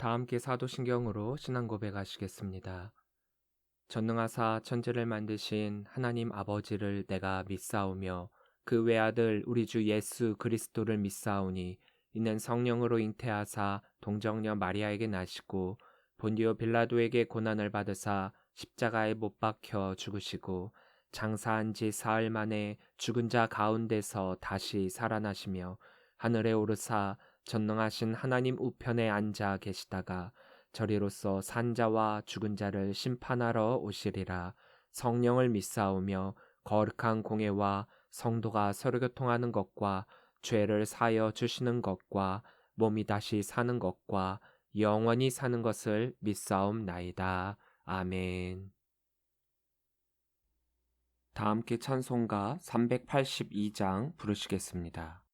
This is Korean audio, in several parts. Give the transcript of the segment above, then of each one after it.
다 함께 사도신경으로 신앙 고백하시겠습니다. 전능하사 천지를 만드신 하나님 아버지를 내가 믿사오며 그 외아들 우리 주 예수 그리스도를 믿사오니 이는 성령으로 잉태하사 동정녀 마리아에게 나시고 본디오 빌라도에게 고난을 받으사 십자가에 못 박혀 죽으시고 장사한 지 사흘 만에 죽은 자 가운데서 다시 살아나시며 하늘에 오르사 전능하신 하나님 우편에 앉아 계시다가 저리로서 산자와 죽은 자를 심판하러 오시리라. 성령을 믿사오며 거룩한 공예와 성도가 서로 교통하는 것과 죄를 사여 주시는 것과 몸이 다시 사는 것과 영원히 사는 것을 믿사옵나이다. 아멘. 다 함께 찬송가 382장 부르시겠습니다.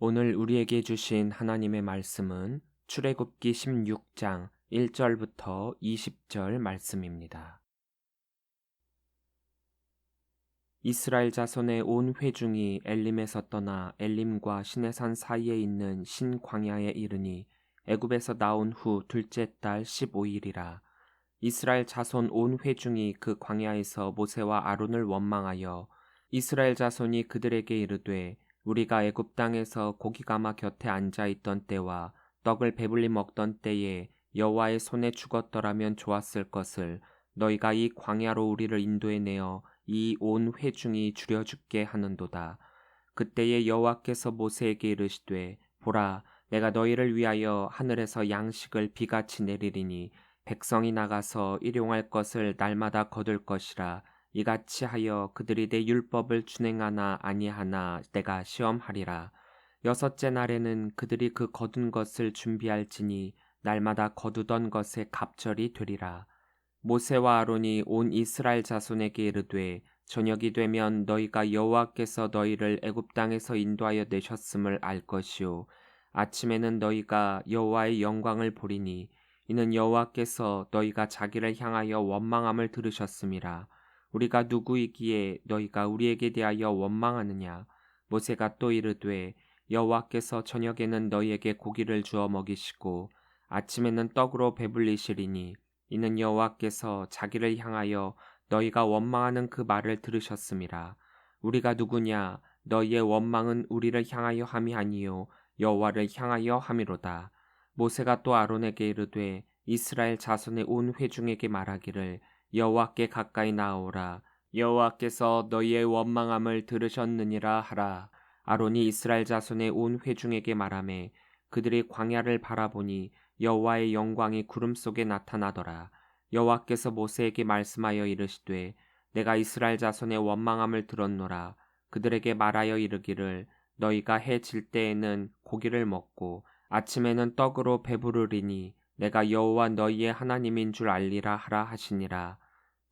오늘 우리에게 주신 하나님의 말씀은 출애굽기 16장 1절부터 20절 말씀입니다. 이스라엘 자손의 온 회중이 엘림에서 떠나 엘림과 시내산 사이에 있는 신광야에 이르니 애굽에서 나온 후 둘째 달 15일이라. 이스라엘 자손 온 회중이 그 광야에서 모세와 아론을 원망하여 이스라엘 자손이 그들에게 이르되 우리가 애굽 땅에서 고기가마 곁에 앉아 있던 때와 떡을 배불리 먹던 때에 여호와의 손에 죽었더라면 좋았을 것을 너희가 이 광야로 우리를 인도해 내어 이 온 회중이 죽여 죽게 하는도다. 그때에 여호와께서 모세에게 이르시되 보라 내가 너희를 위하여 하늘에서 양식을 비같이 내리리니 백성이 나가서 일용할 것을 날마다 거둘 것이라. 이같이 하여 그들이 내 율법을 준행하나 아니하나 내가 시험하리라. 여섯째 날에는 그들이 그 거둔 것을 준비할지니 날마다 거두던 것에 갑절이 되리라. 모세와 아론이 온 이스라엘 자손에게 이르되 저녁이 되면 너희가 여호와께서 너희를 애굽 땅에서 인도하여 내셨음을 알 것이요 아침에는 너희가 여호와의 영광을 보리니 이는 여호와께서 너희가 자기를 향하여 원망함을 들으셨음이라. 우리가 누구이기에 너희가 우리에게 대하여 원망하느냐. 모세가 또 이르되 여호와께서 저녁에는 너희에게 고기를 주어 먹이시고 아침에는 떡으로 배불리시리니 이는 여호와께서 자기를 향하여 너희가 원망하는 그 말을 들으셨음이라. 우리가 누구냐. 너희의 원망은 우리를 향하여 함이 아니요 여호와를 향하여 함이로다. 모세가 또 아론에게 이르되 이스라엘 자손의 온 회중에게 말하기를 여호와께 가까이 나아오라. 여호와께서 너희의 원망함을 들으셨느니라 하라. 아론이 이스라엘 자손의 온 회중에게 말하매 그들이 광야를 바라보니 여호와의 영광이 구름 속에 나타나더라. 여호와께서 모세에게 말씀하여 이르시되 내가 이스라엘 자손의 원망함을 들었노라. 그들에게 말하여 이르기를 너희가 해 질 때에는 고기를 먹고 아침에는 떡으로 배부르리니 내가 여호와 너희의 하나님인 줄 알리라 하라 하시니라.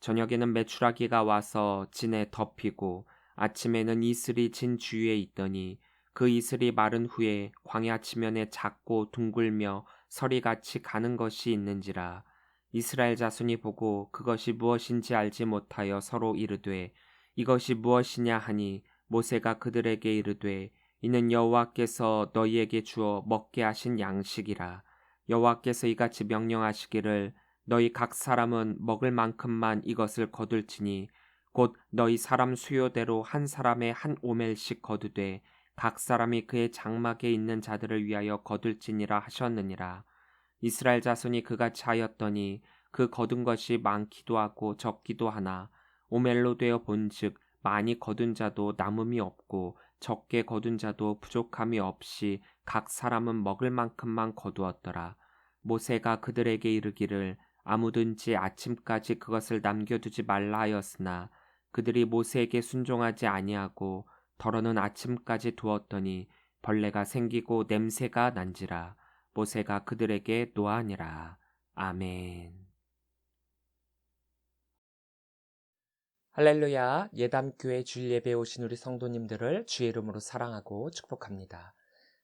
저녁에는 메추라기가 와서 진에 덮이고 아침에는 이슬이 진 주위에 있더니 그 이슬이 마른 후에 광야 지면에 작고 둥글며 서리같이 가는 것이 있는지라. 이스라엘 자손이 보고 그것이 무엇인지 알지 못하여 서로 이르되 이것이 무엇이냐 하니 모세가 그들에게 이르되 이는 여호와께서 너희에게 주어 먹게 하신 양식이라. 여호와께서 이같이 명령하시기를 너희 각 사람은 먹을 만큼만 이것을 거둘지니 곧 너희 사람 수요대로 한 사람의 한 오멜씩 거두되 각 사람이 그의 장막에 있는 자들을 위하여 거둘지니라 하셨느니라. 이스라엘 자손이 그같이 하였더니 그 거둔 것이 많기도 하고 적기도 하나 오멜로 되어 본즉 많이 거둔 자도 남음이 없고 적게 거둔 자도 부족함이 없이 각 사람은 먹을 만큼만 거두었더라. 모세가 그들에게 이르기를 아무든지 아침까지 그것을 남겨두지 말라 하였으나 그들이 모세에게 순종하지 아니하고 더러는 아침까지 두었더니 벌레가 생기고 냄새가 난지라. 모세가 그들에게 노하니라. 아멘. 할렐루야. 예담교회 주일 예배에 오신 우리 성도님들을 주의 이름으로 사랑하고 축복합니다.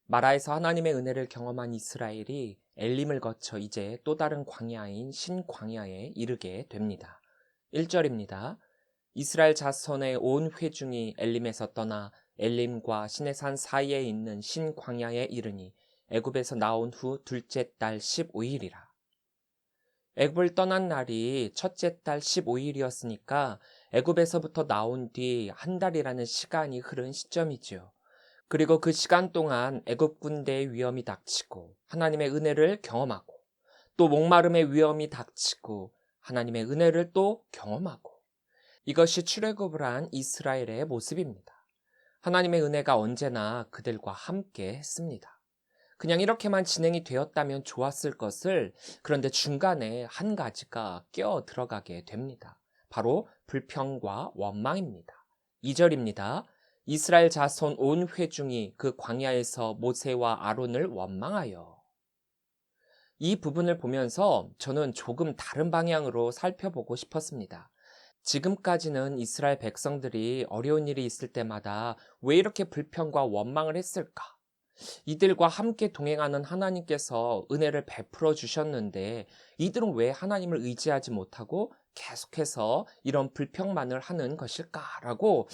마라에서 하나님의 은혜를 경험한 이스라엘이 엘림을 거쳐 이제 또 다른 광야인 신광야에 이르게 됩니다. 1절입니다. 이스라엘 자손의 온 회중이 엘림에서 떠나 엘림과 시내산 사이에 있는 신광야에 이르니 애굽에서 나온 후 둘째 달 15일이라. 애굽을 떠난 날이 첫째 달 15일이었으니까 애굽에서부터 나온 뒤 한 달이라는 시간이 흐른 시점이지요. 그리고 그 시간 동안 애굽 군대의 위험이 닥치고 하나님의 은혜를 경험하고 또 목마름의 위험이 닥치고 하나님의 은혜를 또 경험하고 이것이 출애굽을 한 이스라엘의 모습입니다. 하나님의 은혜가 언제나 그들과 함께 했습니다. 그냥 이렇게만 진행이 되었다면 좋았을 것을 그런데 중간에 한 가지가 끼어 들어가게 됩니다. 바로 불평과 원망입니다. 2절입니다. 이스라엘 자손 온 회중이 그 광야에서 모세와 아론을 원망하여. 이 부분을 보면서 저는 조금 다른 방향으로 살펴보고 싶었습니다. 지금까지는 이스라엘 백성들이 어려운 일이 있을 때마다 왜 이렇게 불평과 원망을 했을까? 이들과 함께 동행하는 하나님께서 은혜를 베풀어 주셨는데 이들은 왜 하나님을 의지하지 못하고 계속해서 이런 불평만을 하는 것일까라고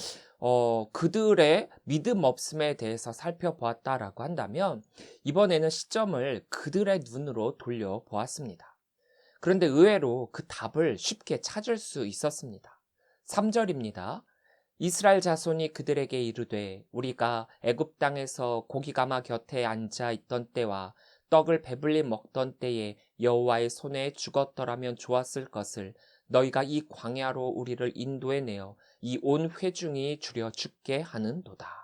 그들의 믿음 없음에 대해서 살펴보았다라고 한다면 이번에는 시점을 그들의 눈으로 돌려보았습니다. 그런데 의외로 그 답을 쉽게 찾을 수 있었습니다. 3절입니다. 이스라엘 자손이 그들에게 이르되 우리가 애굽 땅에서 고기가마 곁에 앉아 있던 때와 떡을 배불리 먹던 때에 여호와의 손에 죽었더라면 좋았을 것을 너희가 이 광야로 우리를 인도해 내어 이 온 회중이 줄여 죽게 하는도다.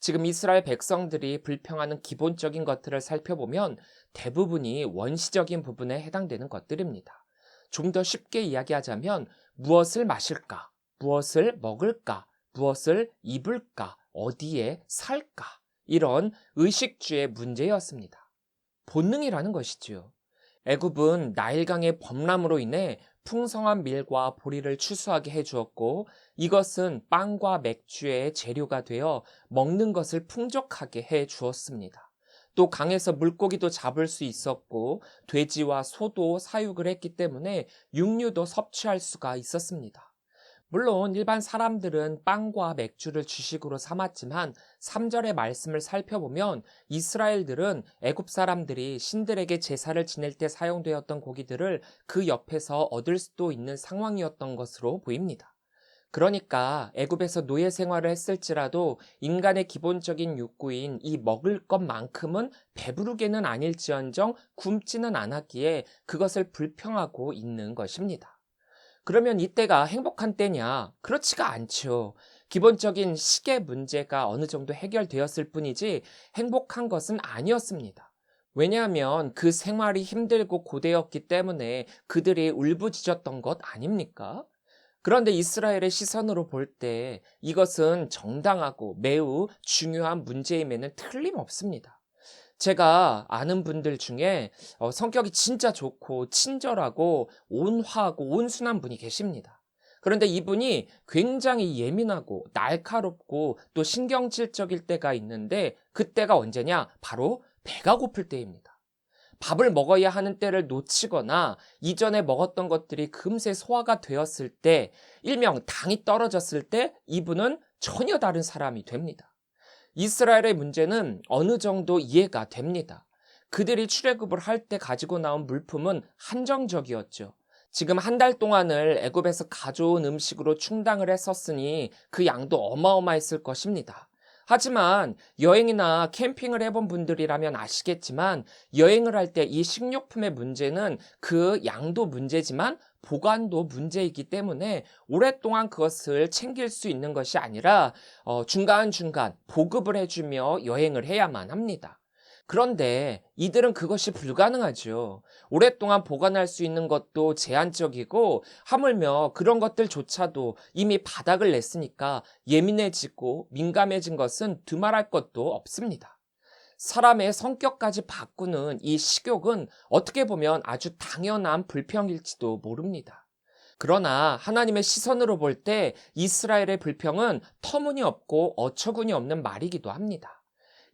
지금 이스라엘 백성들이 불평하는 기본적인 것들을 살펴보면 대부분이 원시적인 부분에 해당되는 것들입니다. 좀 더 쉽게 이야기하자면 무엇을 마실까? 무엇을 먹을까? 무엇을 입을까? 어디에 살까? 이런 의식주의 문제였습니다. 본능이라는 것이지요. 애굽은 나일강의 범람으로 인해 풍성한 밀과 보리를 추수하게 해주었고 이것은 빵과 맥주의 재료가 되어 먹는 것을 풍족하게 해주었습니다. 또 강에서 물고기도 잡을 수 있었고 돼지와 소도 사육을 했기 때문에 육류도 섭취할 수가 있었습니다. 물론 일반 사람들은 빵과 맥주를 주식으로 삼았지만 3절의 말씀을 살펴보면 이스라엘들은 애굽 사람들이 신들에게 제사를 지낼 때 사용되었던 고기들을 그 옆에서 얻을 수도 있는 상황이었던 것으로 보입니다. 그러니까 애굽에서 노예 생활을 했을지라도 인간의 기본적인 욕구인 이 먹을 것만큼은 배부르게는 아닐지언정 굶지는 않았기에 그것을 불평하고 있는 것입니다. 그러면 이때가 행복한 때냐? 그렇지가 않죠. 기본적인 식의 문제가 어느 정도 해결되었을 뿐이지 행복한 것은 아니었습니다. 왜냐하면 그 생활이 힘들고 고되었기 때문에 그들이 울부짖었던 것 아닙니까? 그런데 이스라엘의 시선으로 볼 때 이것은 정당하고 매우 중요한 문제임에는 틀림없습니다. 제가 아는 분들 중에 성격이 진짜 좋고 친절하고 온화하고 온순한 분이 계십니다. 그런데 이분이 굉장히 예민하고 날카롭고 또 신경질적일 때가 있는데 그때가 언제냐? 바로 배가 고플 때입니다. 밥을 먹어야 하는 때를 놓치거나 이전에 먹었던 것들이 금세 소화가 되었을 때, 일명 당이 떨어졌을 때 이분은 전혀 다른 사람이 됩니다. 이스라엘의 문제는 어느 정도 이해가 됩니다. 그들이 출애굽을 할 때 가지고 나온 물품은 한정적이었죠. 지금 한 달 동안을 애굽에서 가져온 음식으로 충당을 했었으니 그 양도 어마어마했을 것입니다. 하지만 여행이나 캠핑을 해본 분들이라면 아시겠지만 여행을 할 때 이 식료품의 문제는 그 양도 문제지만 보관도 문제이기 때문에 오랫동안 그것을 챙길 수 있는 것이 아니라 중간중간 보급을 해주며 여행을 해야만 합니다. 그런데 이들은 그것이 불가능하죠. 오랫동안 보관할 수 있는 것도 제한적이고 하물며 그런 것들조차도 이미 바닥을 냈으니까 예민해지고 민감해진 것은 두말할 것도 없습니다. 사람의 성격까지 바꾸는 이 식욕은 어떻게 보면 아주 당연한 불평일지도 모릅니다. 그러나 하나님의 시선으로 볼 때 이스라엘의 불평은 터무니없고 어처구니 없는 말이기도 합니다.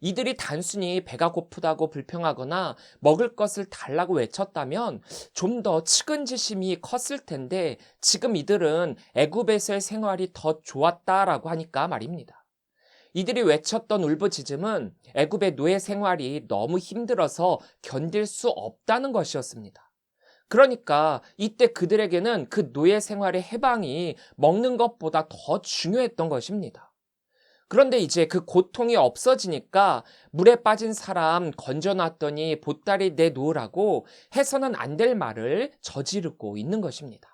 이들이 단순히 배가 고프다고 불평하거나 먹을 것을 달라고 외쳤다면 좀 더 측은지심이 컸을 텐데 지금 이들은 애굽에서의 생활이 더 좋았다라고 하니까 말입니다. 이들이 외쳤던 울부짖음은 애굽의 노예 생활이 너무 힘들어서 견딜 수 없다는 것이었습니다. 그러니까 이때 그들에게는 그 노예 생활의 해방이 먹는 것보다 더 중요했던 것입니다. 그런데 이제 그 고통이 없어지니까 물에 빠진 사람 건져놨더니 보따리 내놓으라고 해서는 안 될 말을 저지르고 있는 것입니다.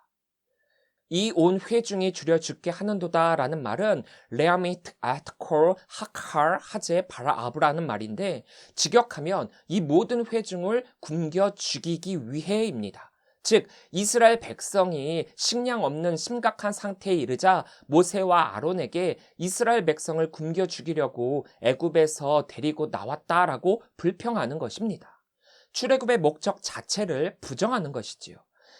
이 온 회중이 줄여 죽게 하는도다라는 말은 레아미트 아트콜 하칼 하제 바라아브라는 말인데 직역하면 이 모든 회중을 굶겨 죽이기 위해입니다. 즉 이스라엘 백성이 식량 없는 심각한 상태에 이르자 모세와 아론에게 이스라엘 백성을 굶겨 죽이려고 애굽에서 데리고 나왔다라고 불평하는 것입니다. 출애굽의 목적 자체를 부정하는 것이지요.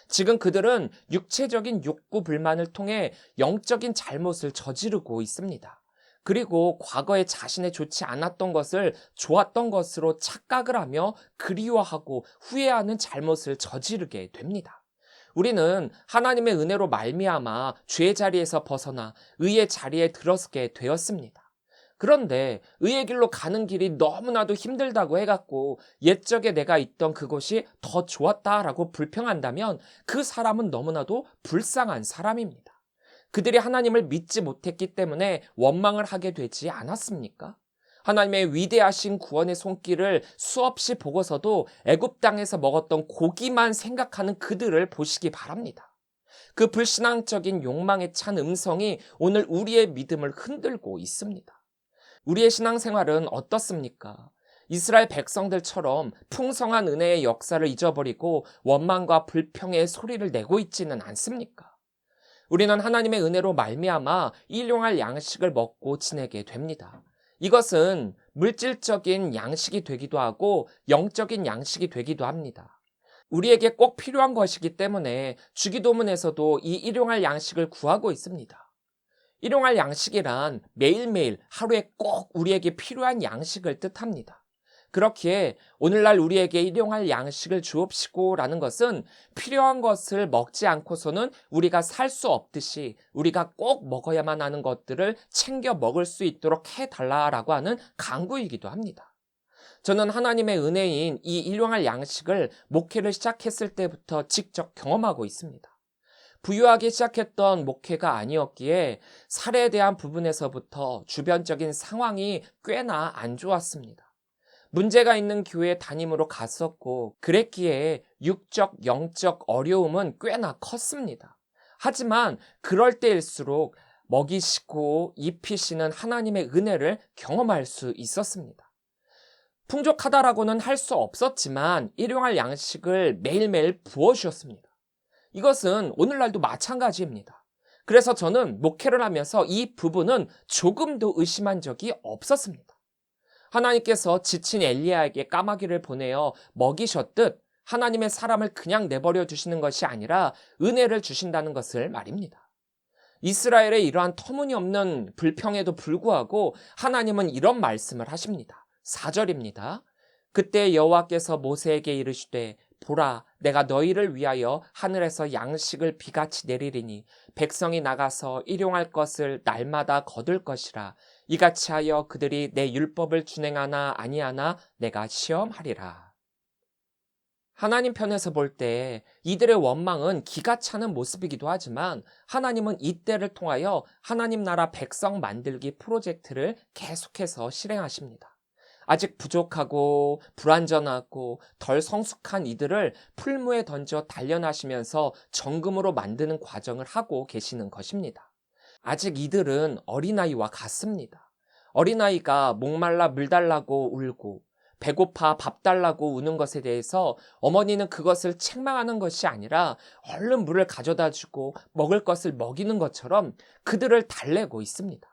지금 그들은 육체적인 욕구 불만을 통해 영적인 잘못을 저지르고 있습니다. 그리고 과거에 자신의 좋지 않았던 것을 좋았던 것으로 착각을 하며 그리워하고 후회하는 잘못을 저지르게 됩니다. 우리는 하나님의 은혜로 말미암아 죄의 자리에서 벗어나 의의 자리에 들어서게 되었습니다. 그런데 의의 길로 가는 길이 너무나도 힘들다고 해갖고 옛적에 내가 있던 그곳이 더 좋았다라고 불평한다면 그 사람은 너무나도 불쌍한 사람입니다. 그들이 하나님을 믿지 못했기 때문에 원망을 하게 되지 않았습니까? 하나님의 위대하신 구원의 손길을 수없이 보고서도 애굽 땅에서 먹었던 고기만 생각하는 그들을 보시기 바랍니다. 그 불신앙적인 욕망에 찬 음성이 오늘 우리의 믿음을 흔들고 있습니다. 우리의 신앙생활은 어떻습니까? 이스라엘 백성들처럼 풍성한 은혜의 역사를 잊어버리고 원망과 불평의 소리를 내고 있지는 않습니까? 우리는 하나님의 은혜로 말미암아 일용할 양식을 먹고 지내게 됩니다. 이것은 물질적인 양식이 되기도 하고 영적인 양식이 되기도 합니다. 우리에게 꼭 필요한 것이기 때문에 주기도문에서도 이 일용할 양식을 구하고 있습니다. 일용할 양식이란 매일매일 하루에 꼭 우리에게 필요한 양식을 뜻합니다. 그렇기에 오늘날 우리에게 일용할 양식을 주옵시고 라는 것은 필요한 것을 먹지 않고서는 우리가 살 수 없듯이 우리가 꼭 먹어야만 하는 것들을 챙겨 먹을 수 있도록 해달라라고 하는 간구이기도 합니다. 저는 하나님의 은혜인 이 일용할 양식을 목회를 시작했을 때부터 직접 경험하고 있습니다. 부유하기 시작했던 목회가 아니었기에 살에 대한 부분에서부터 주변적인 상황이 꽤나 안 좋았습니다. 문제가 있는 교회 담임으로 갔었고 그랬기에 육적, 영적 어려움은 꽤나 컸습니다. 하지만 그럴 때일수록 먹이시고 입히시는 하나님의 은혜를 경험할 수 있었습니다. 풍족하다라고는 할 수 없었지만 일용할 양식을 매일매일 부어주셨습니다. 이것은 오늘날도 마찬가지입니다. 그래서 저는 목회를 하면서 이 부분은 조금도 의심한 적이 없었습니다. 하나님께서 지친 엘리야에게 까마귀를 보내어 먹이셨듯 하나님의 사람을 그냥 내버려 두시는 것이 아니라 은혜를 주신다는 것을 말입니다. 이스라엘의 이러한 터무니없는 불평에도 불구하고 하나님은 이런 말씀을 하십니다. 4절입니다. 그때 여호와께서 모세에게 이르시되 보라, 내가 너희를 위하여 하늘에서 양식을 비같이 내리리니 백성이 나가서 일용할 것을 날마다 거둘 것이라. 이같이 하여 그들이 내 율법을 준행하나 아니하나 내가 시험하리라. 하나님 편에서 볼 때 이들의 원망은 기가 차는 모습이기도 하지만 하나님은 이때를 통하여 하나님 나라 백성 만들기 프로젝트를 계속해서 실행하십니다. 아직 부족하고 불완전하고 덜 성숙한 이들을 풀무에 던져 단련하시면서 정금으로 만드는 과정을 하고 계시는 것입니다. 아직 이들은 어린아이와 같습니다. 어린아이가 목말라 물 달라고 울고 배고파 밥 달라고 우는 것에 대해서 어머니는 그것을 책망하는 것이 아니라 얼른 물을 가져다 주고 먹을 것을 먹이는 것처럼 그들을 달래고 있습니다.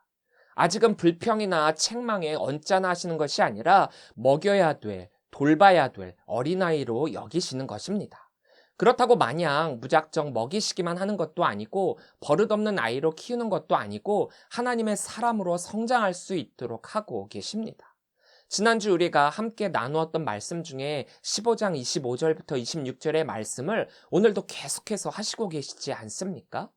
아직은 불평이나 책망에 언짢아 하시는 것이 아니라 먹여야 될, 돌봐야 될 어린아이로 여기시는 것입니다. 그렇다고 마냥 무작정 먹이시기만 하는 것도 아니고 버릇없는 아이로 키우는 것도 아니고 하나님의 사람으로 성장할 수 있도록 하고 계십니다. 지난주 우리가 함께 나누었던 말씀 중에 15장 25절부터 26절의 말씀을 오늘도 계속해서 하시고 계시지 않습니까?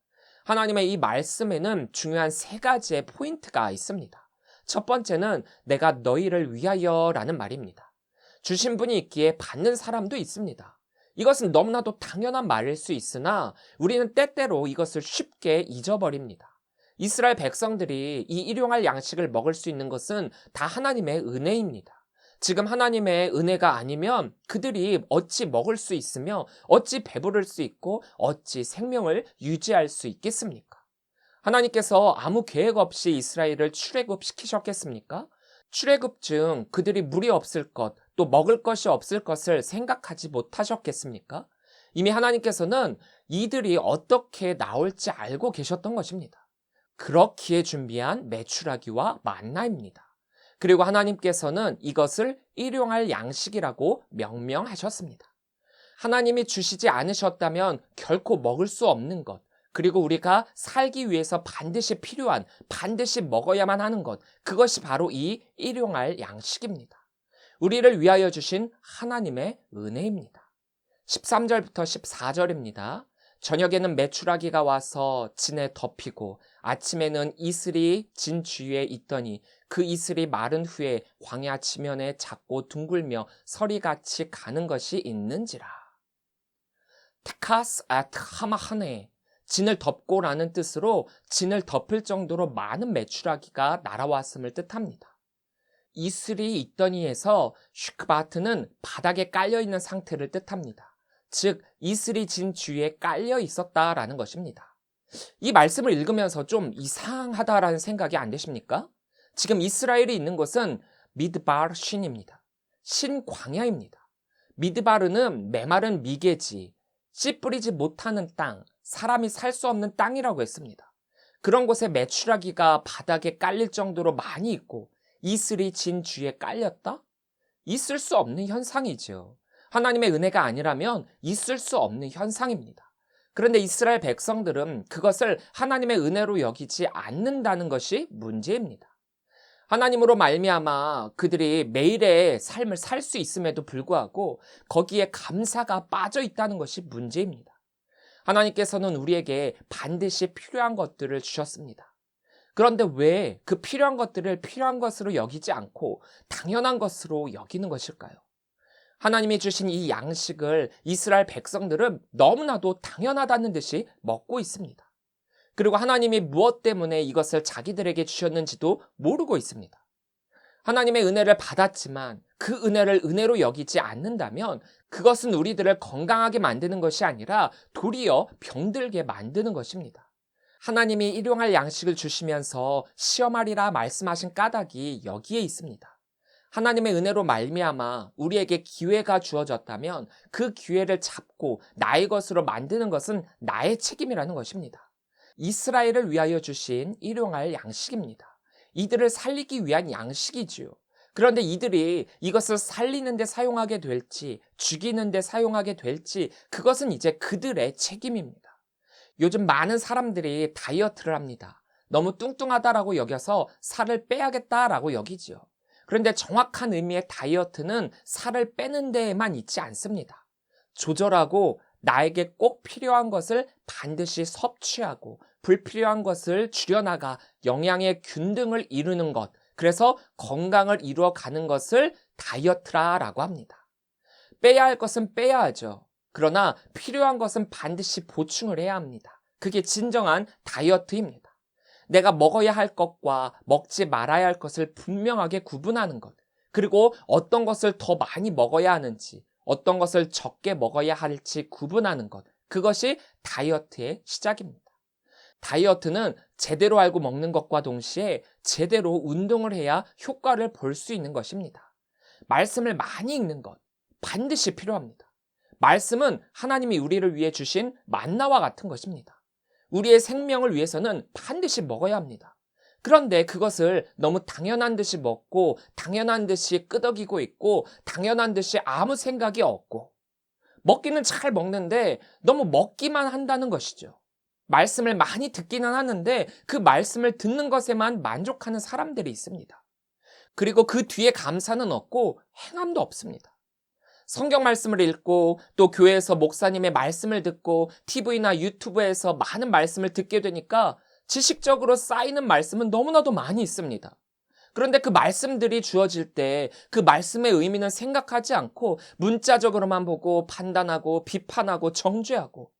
하나님의 이 말씀에는 중요한 3가지의 포인트가 있습니다. 첫 번째는 내가 너희를 위하여 라는 말입니다. 주신 분이 있기에 받는 사람도 있습니다. 이것은 너무나도 당연한 말일 수 있으나 우리는 때때로 이것을 쉽게 잊어버립니다. 이스라엘 백성들이 이 일용할 양식을 먹을 수 있는 것은 다 하나님의 은혜입니다. 지금 하나님의 은혜가 아니면 그들이 어찌 먹을 수 있으며 어찌 배부를 수 있고 어찌 생명을 유지할 수 있겠습니까? 하나님께서 아무 계획 없이 이스라엘을 출애굽시키셨겠습니까? 출애굽 중 그들이 물이 없을 것, 또 먹을 것이 없을 것을 생각하지 못하셨겠습니까? 이미 하나님께서는 이들이 어떻게 나올지 알고 계셨던 것입니다. 그렇기에 준비한 메추라기와 만나입니다. 그리고 하나님께서는 이것을 일용할 양식이라고 명명하셨습니다. 하나님이 주시지 않으셨다면 결코 먹을 수 없는 것, 그리고 우리가 살기 위해서 반드시 필요한, 반드시 먹어야만 하는 것, 그것이 바로 이 일용할 양식입니다. 우리를 위하여 주신 하나님의 은혜입니다. 13절부터 14절입니다. 저녁에는 메추라기가 와서 진에 덮이고 아침에는 이슬이 진 주위에 있더니 그 이슬이 마른 후에 광야 지면에 작고 둥글며 서리같이 가는 것이 있는지라. 테카스 아트 하마하네, 진을 덮고라는 뜻으로 진을 덮을 정도로 많은 메추라기가 날아왔음을 뜻합니다. 이슬이 있더니에서 슈크바트는 바닥에 깔려있는 상태를 뜻합니다. 즉 이슬이 진 주위에 깔려 있었다라는 것입니다. 이 말씀을 읽으면서 좀 이상하다라는 생각이 안 되십니까? 지금 이스라엘이 있는 곳은 미드바르 신입니다. 신광야입니다. 미드바르는 메마른 미개지, 씨 뿌리지 못하는 땅, 사람이 살 수 없는 땅이라고 했습니다. 그런 곳에 메추라기가 바닥에 깔릴 정도로 많이 있고 이슬이 진 주위에 깔렸다? 있을 수 없는 현상이죠. 하나님의 은혜가 아니라면 있을 수 없는 현상입니다. 그런데 이스라엘 백성들은 그것을 하나님의 은혜로 여기지 않는다는 것이 문제입니다. 하나님으로 말미암아 그들이 매일의 삶을 살 수 있음에도 불구하고 거기에 감사가 빠져 있다는 것이 문제입니다. 하나님께서는 우리에게 반드시 필요한 것들을 주셨습니다. 그런데 왜 그 필요한 것들을 필요한 것으로 여기지 않고 당연한 것으로 여기는 것일까요? 하나님이 주신 이 양식을 이스라엘 백성들은 너무나도 당연하다는 듯이 먹고 있습니다. 그리고 하나님이 무엇 때문에 이것을 자기들에게 주셨는지도 모르고 있습니다. 하나님의 은혜를 받았지만 그 은혜를 은혜로 여기지 않는다면 그것은 우리들을 건강하게 만드는 것이 아니라 도리어 병들게 만드는 것입니다. 하나님이 일용할 양식을 주시면서 시험하리라 말씀하신 까닭이 여기에 있습니다. 하나님의 은혜로 말미암아 우리에게 기회가 주어졌다면 그 기회를 잡고 나의 것으로 만드는 것은 나의 책임이라는 것입니다. 이스라엘을 위하여 주신 일용할 양식입니다. 이들을 살리기 위한 양식이지요. 그런데 이들이 이것을 살리는 데 사용하게 될지 죽이는 데 사용하게 될지 그것은 이제 그들의 책임입니다. 요즘 많은 사람들이 다이어트를 합니다. 너무 뚱뚱하다라고 여겨서 살을 빼야겠다라고 여기지요. 그런데 정확한 의미의 다이어트는 살을 빼는 데에만 있지 않습니다. 조절하고 나에게 꼭 필요한 것을 반드시 섭취하고 불필요한 것을 줄여나가 영양의 균등을 이루는 것, 그래서 건강을 이루어가는 것을 다이어트라고 합니다. 빼야 할 것은 빼야 하죠. 그러나 필요한 것은 반드시 보충을 해야 합니다. 그게 진정한 다이어트입니다. 내가 먹어야 할 것과 먹지 말아야 할 것을 분명하게 구분하는 것, 그리고 어떤 것을 더 많이 먹어야 하는지, 어떤 것을 적게 먹어야 할지 구분하는 것, 그것이 다이어트의 시작입니다. 다이어트는 제대로 알고 먹는 것과 동시에 제대로 운동을 해야 효과를 볼 수 있는 것입니다. 말씀을 많이 읽는 것, 반드시 필요합니다. 말씀은 하나님이 우리를 위해 주신 만나와 같은 것입니다. 우리의 생명을 위해서는 반드시 먹어야 합니다. 그런데 그것을 너무 당연한 듯이 먹고 당연한 듯이 끄덕이고 있고 당연한 듯이 아무 생각이 없고 먹기는 잘 먹는데 너무 먹기만 한다는 것이죠. 말씀을 많이 듣기는 하는데 그 말씀을 듣는 것에만 만족하는 사람들이 있습니다. 그리고 그 뒤에 감사는 없고 행함도 없습니다. 성경 말씀을 읽고 또 교회에서 목사님의 말씀을 듣고 TV나 유튜브에서 많은 말씀을 듣게 되니까 지식적으로 쌓이는 말씀은 너무나도 많이 있습니다. 그런데 그 말씀들이 주어질 때 그 말씀의 의미는 생각하지 않고 문자적으로만 보고 판단하고 비판하고 정죄하고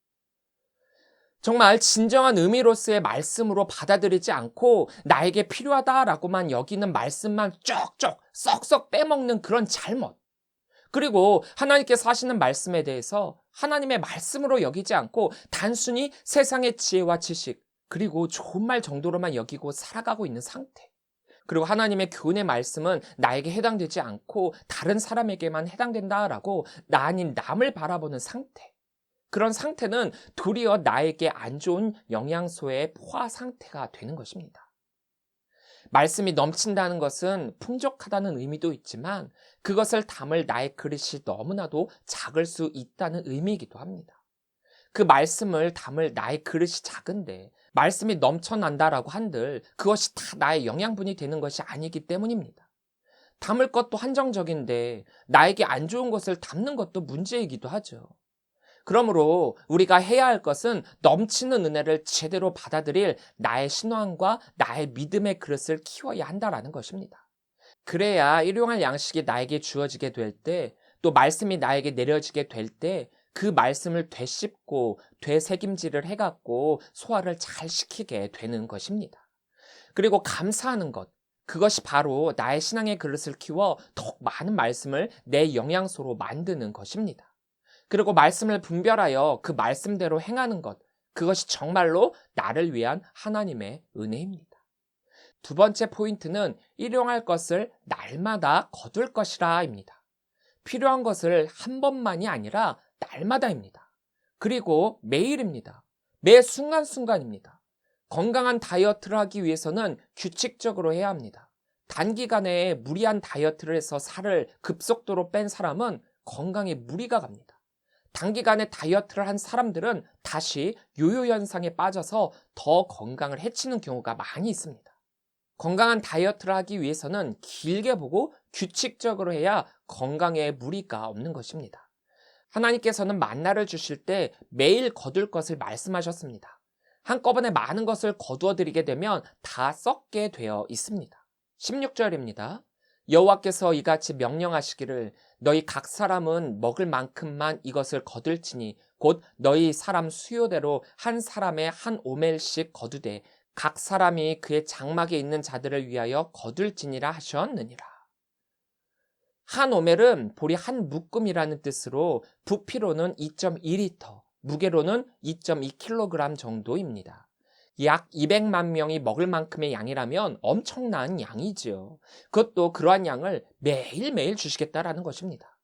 정말 진정한 의미로서의 말씀으로 받아들이지 않고 나에게 필요하다라고만 여기는 말씀만 쪽쪽 썩썩 빼먹는 그런 잘못. 그리고 하나님께서 하시는 말씀에 대해서 하나님의 말씀으로 여기지 않고 단순히 세상의 지혜와 지식 그리고 좋은 말 정도로만 여기고 살아가고 있는 상태. 그리고 하나님의 교훈의 말씀은 나에게 해당되지 않고 다른 사람에게만 해당된다라고 나 아닌 남을 바라보는 상태. 그런 상태는 도리어 나에게 안 좋은 영양소의 포화 상태가 되는 것입니다. 말씀이 넘친다는 것은 풍족하다는 의미도 있지만 그것을 담을 나의 그릇이 너무나도 작을 수 있다는 의미이기도 합니다. 그 말씀을 담을 나의 그릇이 작은데 말씀이 넘쳐난다라고 한들 그것이 다 나의 영양분이 되는 것이 아니기 때문입니다. 담을 것도 한정적인데 나에게 안 좋은 것을 담는 것도 문제이기도 하죠. 그러므로 우리가 해야 할 것은 넘치는 은혜를 제대로 받아들일 나의 신앙과 나의 믿음의 그릇을 키워야 한다라는 것입니다. 그래야 일용할 양식이 나에게 주어지게 될 때, 또 말씀이 나에게 내려지게 될 때, 그 말씀을 되씹고 되새김질을 해갖고 소화를 잘 시키게 되는 것입니다. 그리고 감사하는 것, 그것이 바로 나의 신앙의 그릇을 키워 더욱 많은 말씀을 내 영양소로 만드는 것입니다. 그리고 말씀을 분별하여 그 말씀대로 행하는 것, 그것이 정말로 나를 위한 하나님의 은혜입니다. 두 번째 포인트는 일용할 것을 날마다 거둘 것이라입니다. 필요한 것을 한 번만이 아니라 날마다입니다. 그리고 매일입니다. 매 순간순간입니다. 건강한 다이어트를 하기 위해서는 규칙적으로 해야 합니다. 단기간에 무리한 다이어트를 해서 살을 급속도로 뺀 사람은 건강에 무리가 갑니다. 단기간에 다이어트를 한 사람들은 다시 요요 현상에 빠져서 더 건강을 해치는 경우가 많이 있습니다. 건강한 다이어트를 하기 위해서는 길게 보고 규칙적으로 해야 건강에 무리가 없는 것입니다. 하나님께서는 만나를 주실 때 매일 거둘 것을 말씀하셨습니다. 한꺼번에 많은 것을 거두어 드리게 되면 다 썩게 되어 있습니다. 16절입니다. 여호와께서 이같이 명령하시기를 너희 각 사람은 먹을 만큼만 이것을 거둘지니 곧 너희 사람 수요대로 한 사람의 한 오멜씩 거두되 각 사람이 그의 장막에 있는 자들을 위하여 거둘지니라 하셨느니라. 한 오멜은 보리 한 묶음이라는 뜻으로 부피로는 2.2리터, 무게로는 2.2kg 정도입니다. 약 200만 명이 먹을 만큼의 양이라면 엄청난 양이지요. 그것도 그러한 양을 매일매일 주시겠다라는 것입니다.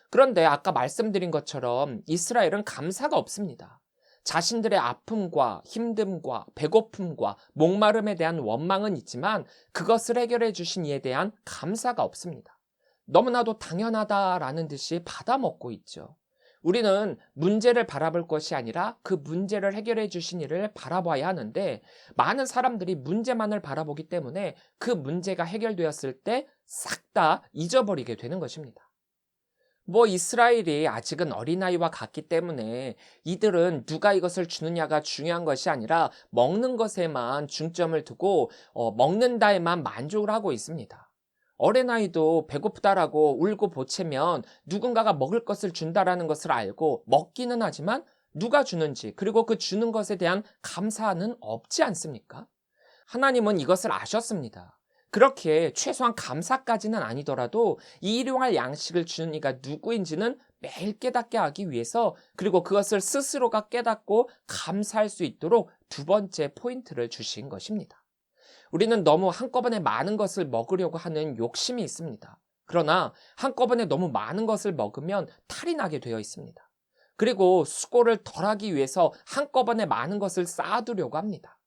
그런데 아까 말씀드린 것처럼 이스라엘은 감사가 없습니다. 자신들의 아픔과 힘듦과 배고픔과 목마름에 대한 원망은 있지만 그것을 해결해 주신 이에 대한 감사가 없습니다. 너무나도 당연하다라는 듯이 받아먹고 있죠. 우리는 문제를 바라볼 것이 아니라 그 문제를 해결해 주신 이를 바라봐야 하는데 많은 사람들이 문제만을 바라보기 때문에 그 문제가 해결되었을 때 싹 다 잊어버리게 되는 것입니다. 이스라엘이 아직은 어린아이와 같기 때문에 이들은 누가 이것을 주느냐가 중요한 것이 아니라 먹는 것에만 중점을 두고 먹는다에만 만족을 하고 있습니다. 어린아이도 배고프다라고 울고 보채면 누군가가 먹을 것을 준다라는 것을 알고 먹기는 하지만 누가 주는지 그리고 그 주는 것에 대한 감사는 없지 않습니까? 하나님은 이것을 아셨습니다. 그렇게 최소한 감사까지는 아니더라도 이 일용할 양식을 주는 이가 누구인지는 매일 깨닫게 하기 위해서 그리고 그것을 스스로가 깨닫고 감사할 수 있도록 두 번째 포인트를 주신 것입니다. 우리는 너무 한꺼번에 많은 것을 먹으려고 하는 욕심이 있습니다. 그러나 한꺼번에 너무 많은 것을 먹으면 탈이 나게 되어 있습니다. 그리고 수고를 덜하기 위해서 한꺼번에 많은 것을 쌓아두려고 합니다.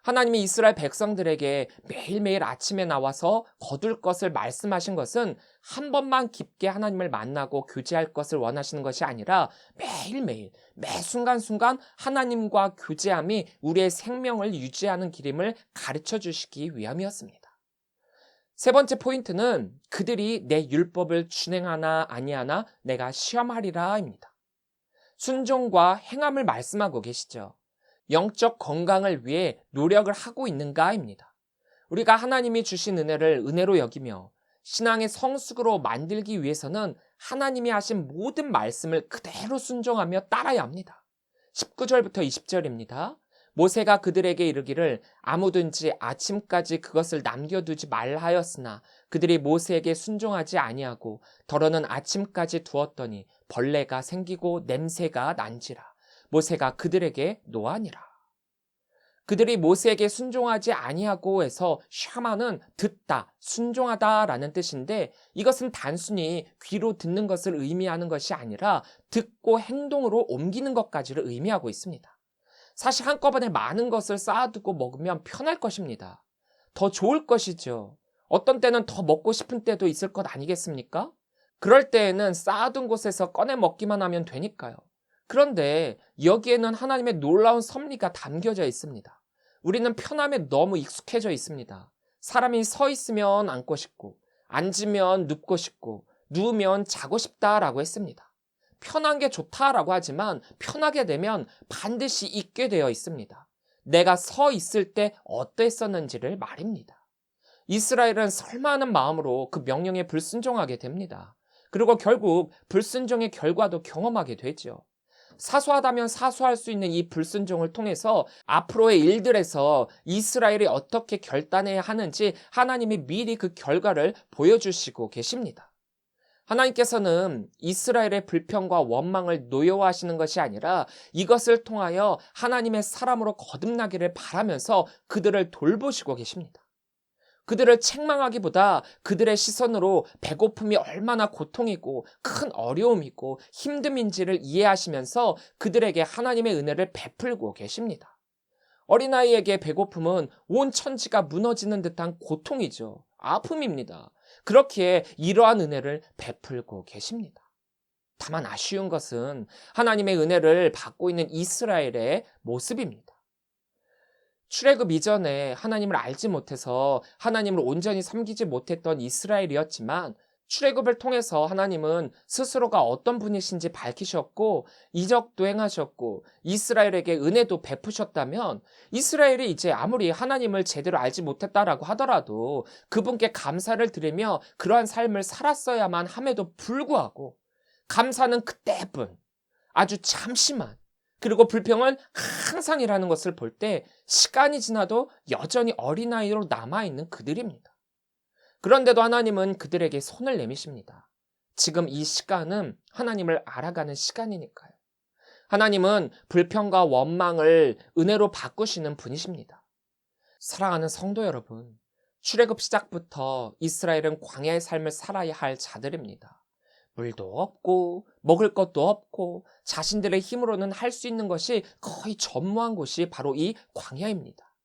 하나님이 이스라엘 백성들에게 매일매일 아침에 나와서 거둘 것을 말씀하신 것은 한 번만 깊게 하나님을 만나고 교제할 것을 원하시는 것이 아니라 매일매일 매 순간순간 하나님과 교제함이 우리의 생명을 유지하는 길임을 가르쳐 주시기 위함이었습니다. 세 번째 포인트는 그들이 내 율법을 준행하나 아니하나 내가 시험하리라입니다. 순종과 행함을 말씀하고 계시죠. 영적 건강을 위해 노력을 하고 있는가입니다. 우리가 하나님이 주신 은혜를 은혜로 여기며 신앙의 성숙으로 만들기 위해서는 하나님이 하신 모든 말씀을 그대로 순종하며 따라야 합니다. 19절부터 20절입니다. 모세가 그들에게 이르기를 아무든지 아침까지 그것을 남겨두지 말라 하였으나 그들이 모세에게 순종하지 아니하고 더러는 아침까지 두었더니 벌레가 생기고 냄새가 난지라. 모세가 그들에게 노하니라. 그들이 모세에게 순종하지 아니하고 해서 샤마는 듣다, 순종하다라는 뜻인데 이것은 단순히 귀로 듣는 것을 의미하는 것이 아니라 듣고 행동으로 옮기는 것까지를 의미하고 있습니다. 사실 한꺼번에 많은 것을 쌓아두고 먹으면 편할 것입니다. 더 좋을 것이죠. 어떤 때는 더 먹고 싶은 때도 있을 것 아니겠습니까? 그럴 때에는 쌓아둔 곳에서 꺼내 먹기만 하면 되니까요. 그런데 여기에는 하나님의 놀라운 섭리가 담겨져 있습니다. 우리는 편함에 너무 익숙해져 있습니다. 사람이 서 있으면 앉고 싶고, 앉으면 눕고 싶고, 누우면 자고 싶다라고 했습니다. 편한 게 좋다라고 하지만 편하게 되면 반드시 있게 되어 있습니다. 내가 서 있을 때 어땠었는지를 말입니다. 이스라엘은 설마하는 마음으로 그 명령에 불순종하게 됩니다. 그리고 결국 불순종의 결과도 경험하게 되죠. 사소하다면 사소할 수 있는 이 불순종을 통해서 앞으로의 일들에서 이스라엘이 어떻게 결단해야 하는지 하나님이 미리 그 결과를 보여주시고 계십니다. 하나님께서는 이스라엘의 불평과 원망을 노여워하시는 것이 아니라 이것을 통하여 하나님의 사람으로 거듭나기를 바라면서 그들을 돌보시고 계십니다. 그들을 책망하기보다 그들의 시선으로 배고픔이 얼마나 고통이고 큰 어려움이고 힘듦인지를 이해하시면서 그들에게 하나님의 은혜를 베풀고 계십니다. 어린아이에게 배고픔은 온 천지가 무너지는 듯한 고통이죠. 아픔입니다. 그렇기에 이러한 은혜를 베풀고 계십니다. 다만 아쉬운 것은 하나님의 은혜를 받고 있는 이스라엘의 모습입니다. 출애굽 이전에 하나님을 알지 못해서 하나님을 온전히 섬기지 못했던 이스라엘이었지만 출애굽을 통해서 하나님은 스스로가 어떤 분이신지 밝히셨고 이적도 행하셨고 이스라엘에게 은혜도 베푸셨다면 이스라엘이 이제 아무리 하나님을 제대로 알지 못했다라고 하더라도 그분께 감사를 드리며 그러한 삶을 살았어야만 함에도 불구하고 감사는 그때뿐 아주 잠시만 그리고 불평은 항상이라는 것을 볼 때 시간이 지나도 여전히 어린아이로 남아있는 그들입니다. 그런데도 하나님은 그들에게 손을 내미십니다. 지금 이 시간은 하나님을 알아가는 시간이니까요. 하나님은 불평과 원망을 은혜로 바꾸시는 분이십니다. 사랑하는 성도 여러분, 출애굽 시작부터 이스라엘은 광야의 삶을 살아야 할 자들입니다. 물도 없고 먹을 것도 없고 자신들의 힘으로는 할 수 있는 것이 거의 전무한 곳이 바로 이 광야입니다.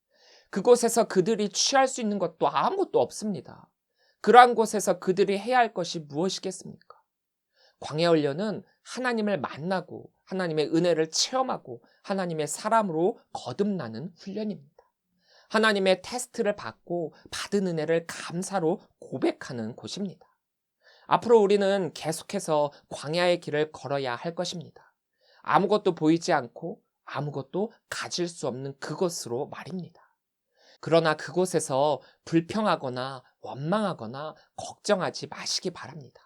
그곳에서 그들이 취할 수 있는 것도 아무것도 없습니다. 그러한 곳에서 그들이 해야 할 것이 무엇이겠습니까? 광야 훈련은 하나님을 만나고 하나님의 은혜를 체험하고 하나님의 사람으로 거듭나는 훈련입니다. 하나님의 테스트를 받고 받은 은혜를 감사로 고백하는 곳입니다. 앞으로 우리는 계속해서 광야의 길을 걸어야 할 것입니다. 아무것도 보이지 않고 아무것도 가질 수 없는 그곳으로 말입니다. 그러나 그곳에서 불평하거나 원망하거나 걱정하지 마시기 바랍니다.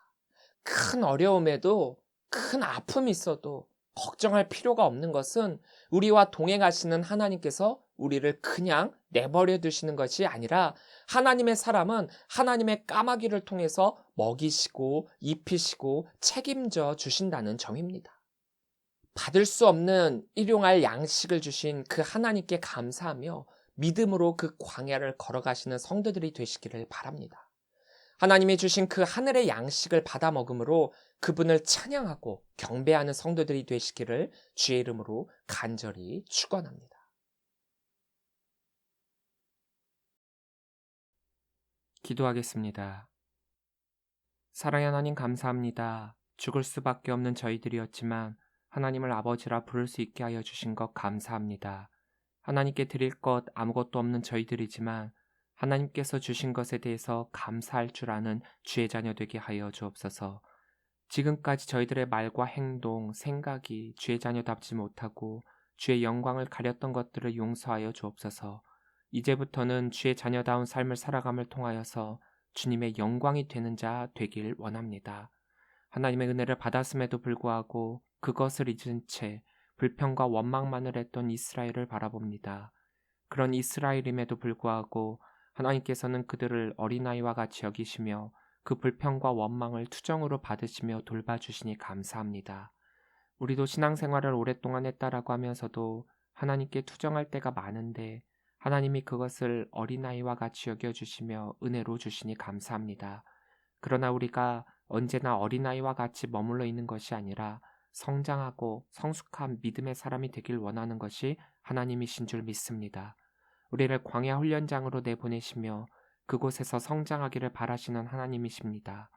큰 어려움에도 큰 아픔이 있어도 걱정할 필요가 없는 것은 우리와 동행하시는 하나님께서 우리를 그냥 내버려 두시는 것이 아니라 하나님의 사람은 하나님의 까마귀를 통해서 먹이시고 입히시고 책임져 주신다는 점입니다. 받을 수 없는 일용할 양식을 주신 그 하나님께 감사하며 믿음으로 그 광야를 걸어가시는 성도들이 되시기를 바랍니다. 하나님이 주신 그 하늘의 양식을 받아 먹음으로 그분을 찬양하고 경배하는 성도들이 되시기를 주의 이름으로 간절히 축원합니다. 기도하겠습니다. 사랑의 하나님 감사합니다. 죽을 수밖에 없는 저희들이었지만 하나님을 아버지라 부를 수 있게 하여 주신 것 감사합니다. 하나님께 드릴 것 아무것도 없는 저희들이지만 하나님께서 주신 것에 대해서 감사할 줄 아는 주의 자녀 되게 하여 주옵소서. 지금까지 저희들의 말과 행동, 생각이 주의 자녀답지 못하고 주의 영광을 가렸던 것들을 용서하여 주옵소서. 이제부터는 주의 자녀다운 삶을 살아감을 통하여서 주님의 영광이 되는 자 되길 원합니다. 하나님의 은혜를 받았음에도 불구하고 그것을 잊은 채 불평과 원망만을 했던 이스라엘을 바라봅니다. 그런 이스라엘임에도 불구하고 하나님께서는 그들을 어린아이와 같이 여기시며 그 불평과 원망을 투정으로 받으시며 돌봐주시니 감사합니다. 우리도 신앙생활을 오랫동안 했다라고 하면서도 하나님께 투정할 때가 많은데 하나님이 그것을 어린아이와 같이 여겨주시며 은혜로 주시니 감사합니다. 그러나 우리가 언제나 어린아이와 같이 머물러 있는 것이 아니라 성장하고 성숙한 믿음의 사람이 되길 원하는 것이 하나님이신 줄 믿습니다. 우리를 광야 훈련장으로 내보내시며 그곳에서 성장하기를 바라시는 하나님이십니다.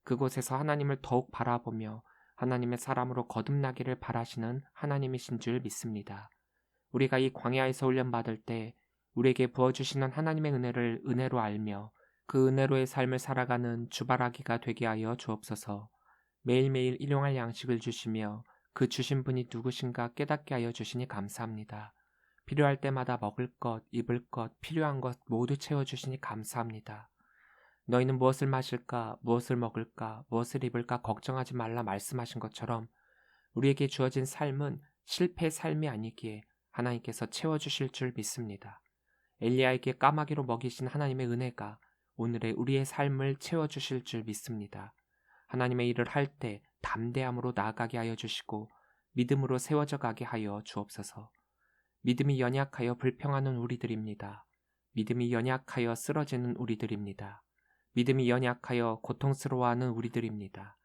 그곳에서 하나님을 더욱 바라보며 하나님의 사람으로 거듭나기를 바라시는 하나님이신 줄 믿습니다. 우리가 이 광야에서 훈련받을 때 우리에게 부어주시는 하나님의 은혜를 은혜로 알며 그 은혜로의 삶을 살아가는 주바라기가 되게 하여 주옵소서. 매일매일 일용할 양식을 주시며 그 주신 분이 누구신가 깨닫게 하여 주시니 감사합니다. 필요할 때마다 먹을 것, 입을 것, 필요한 것 모두 채워주시니 감사합니다. 너희는 무엇을 마실까, 무엇을 먹을까, 무엇을 입을까 걱정하지 말라 말씀하신 것처럼 우리에게 주어진 삶은 실패의 삶이 아니기에 하나님께서 채워주실 줄 믿습니다. 엘리야에게 까마귀로 먹이신 하나님의 은혜가 오늘의 우리의 삶을 채워주실 줄 믿습니다. 하나님의 일을 할 때 담대함으로 나아가게 하여 주시고 믿음으로 세워져 가게 하여 주옵소서. 믿음이 연약하여 불평하는 우리들입니다. 믿음이 연약하여 쓰러지는 우리들입니다. 믿음이 연약하여 고통스러워하는 우리들입니다.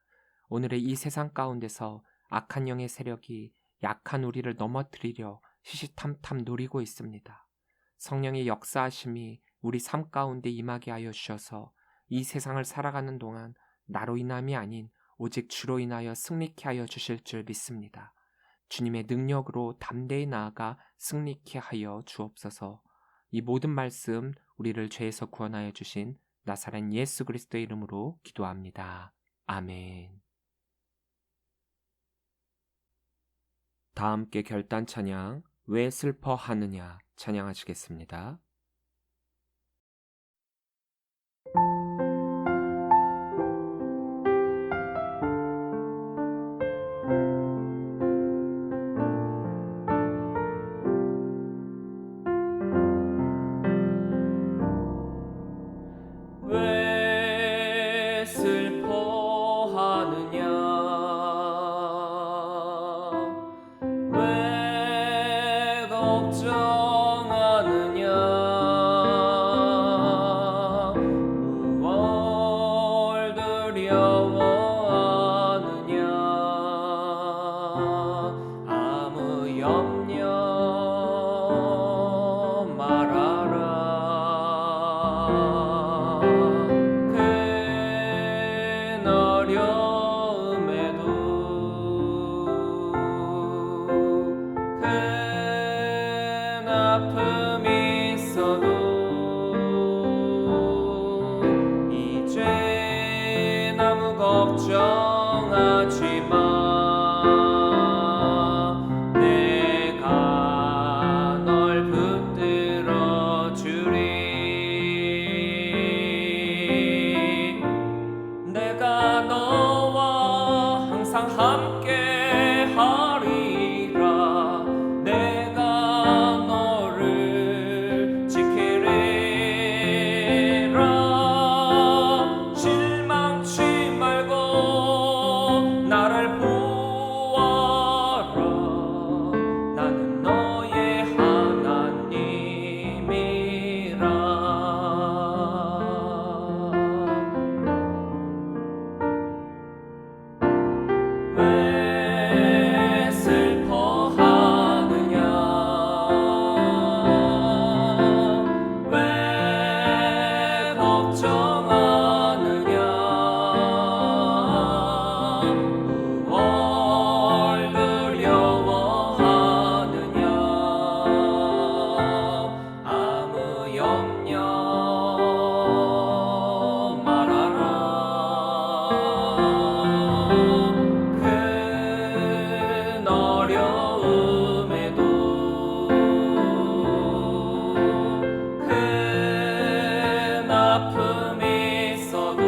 오늘의 이 세상 가운데서 악한 영의 세력이 약한 우리를 넘어뜨리려 시시탐탐 노리고 있습니다. 성령의 역사하심이 우리 삶 가운데 임하게 하여 주셔서 이 세상을 살아가는 동안 나로 인함이 아닌 오직 주로 인하여 승리케 하여 주실 줄 믿습니다. 주님의 능력으로 담대히 나아가 승리케 하여 주옵소서. 이 모든 말씀 우리를 죄에서 구원하여 주신 나사렛 예수 그리스도의 이름으로 기도합니다. 아멘. 다 함께 결단 찬양 왜 슬퍼하느냐 찬양하시겠습니다. 왜 슬퍼하느냐 왜 걱정하느냐 무얼 두려워하느냐 아무 염려 말아라 아픔이 있어도 이제 아무 걱정하지 마. 내가 널 붙들어 주리. 내가 너와 항상 함께 하리라. 내가 너를 지키리라. 실망치 말고 나를 보아라. 나는 너의 하나님이라. 왜 슬퍼하느냐 왜 걱정하느냐 무얼 두려워하느냐 아무 염려 말아라. 큰 어려움에도 큰 아픔이 있어도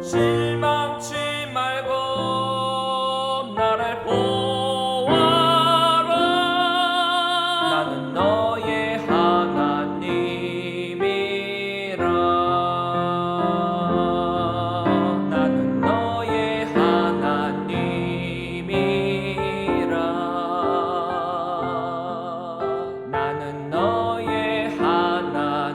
실망치 말고 나를 보아라. 나는 너의 하나님이라. 나는 너의 하나님이라. 나는 너의 하나님이라.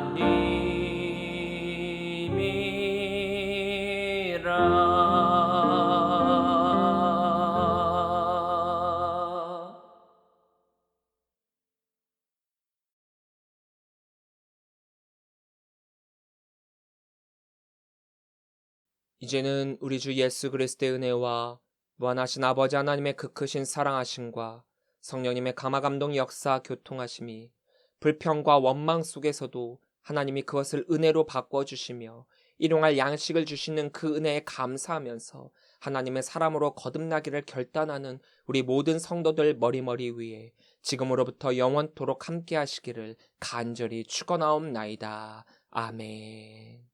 이제는 우리 주 예수 그리스도의 은혜와 무한하신 아버지 하나님의 그 크신 사랑하심과 성령님의 감화감동 역사 교통하심이 불평과 원망 속에서도 하나님이 그것을 은혜로 바꿔주시며 일용할 양식을 주시는 그 은혜에 감사하면서 하나님의 사람으로 거듭나기를 결단하는 우리 모든 성도들 머리머리 위에 지금으로부터 영원토록 함께 하시기를 간절히 축원하옵나이다. 아멘.